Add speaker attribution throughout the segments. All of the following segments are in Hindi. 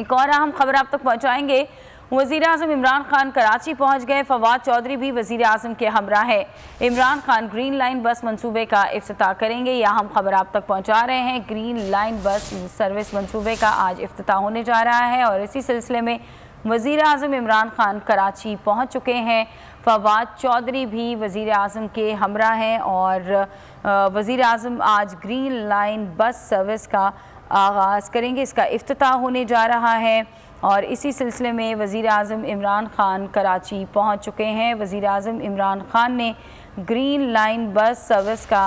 Speaker 1: एक और अहम खबर आप तक पहुंचाएंगे। वज़ीर आज़म इमरान खान कराची पहुंच गए। फवाद चौधरी भी वज़ीर आज़म के हमरा है। इमरान खान ग्रीन लाइन बस मंसूबे का इफ्तिताह करेंगे। यह अहम खबर आप तक पहुंचा रहे हैं। ग्रीन लाइन बस सर्विस मंसूबे का आज इफ्तिताह होने जा रहा है और इसी सिलसिले में वज़ीर आज़म इमरान खान कराची पहुँच चुके हैं। फवाद चौधरी भी वज़ीर आज़म के हमरा हैं और वज़ीर आज़म आज ग्रीन लाइन बस सर्विस का आगाज़ करेंगे। इसका इफ्तिताह होने जा रहा है और इसी सिलसिले में वज़ीर आज़म इमरान खान कराची पहुंच चुके हैं। वज़ीर आज़म इमरान खान ने ग्रीन लाइन बस सर्विस का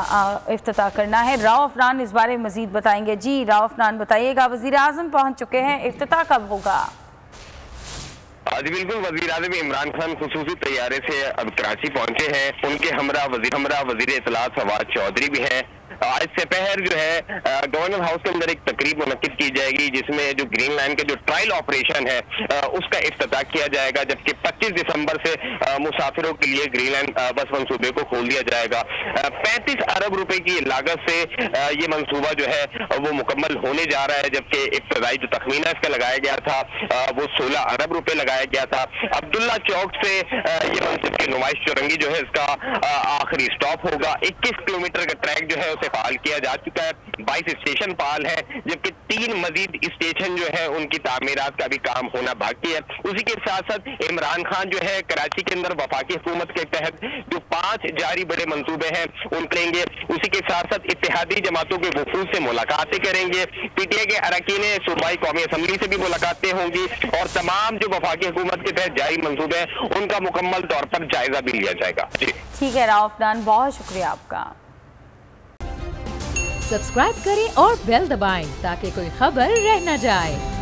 Speaker 1: इफ्तिताह करना है। राव अफनान इस बारे में मज़ीद बताएंगे। जी राव अफनान बताइएगा, वज़ीर आज़म पहुँच चुके हैं, इफ्तिताह कब होगा?
Speaker 2: जी बिल्कुल, वज़ीर आज़म इमरान खान खुसूसी तैयारे से अब कराची पहुंचे हैं। उनके हमरा वज़ीर इत्तलात फवाद चौधरी भी हैं। आज दोपहर जो है गवर्नर हाउस के अंदर एक तकरीब मुनक्किद की जाएगी जिसमें जो ग्रीन लाइन का जो ट्रायल ऑपरेशन है उसका इफ्तिताह किया जाएगा, जबकि 25 दिसंबर से मुसाफिरों के लिए ग्रीन लाइन बस मंसूबे को खोल दिया जाएगा। 35 अरब रुपए की लागत से ये मंसूबा जो है वो मुकम्मल होने जा रहा है, जबकि इब्तदाई जो तखमीना इसका लगाया गया था वो 16 अरब रुपए लगाया गया था। अब्दुल्ला चौक से ये मंसूब की नुमाइश चौरंगी जो है इसका आखिरी स्टॉप होगा। 21 किलोमीटर का ट्रैक जो है उसे फाल किया जा चुका है। 22 स्टेशन फाल है, जबकि 3 मजीद स्टेशन जो है उनकी तामीरात का भी काम होना बाकी है। उसी के साथ साथ इमरान खान जो है कराची के अंदर वफाकी हुकूमत के तहत जो 5 जारी बड़े मंसूबे हैं उन करेंगे। उसी के साथ साथ इत्तेहादी जमातों के वफूद से मुलाकातें करेंगे। PTA के अरकान सूबाई कौमी असम्बली से भी मुलाकातें होंगी और तमाम जो वफाकी हुकूमत के तहत जारी मंसूबे हैं उनका मुकम्मल तौर पर जायजा भी लिया जाएगा। जी
Speaker 1: ठीक है राव अफनान, बहुत शुक्रिया आपका।
Speaker 3: सब्सक्राइब करें और बेल दबाएं ताकि कोई खबर रह न जाए।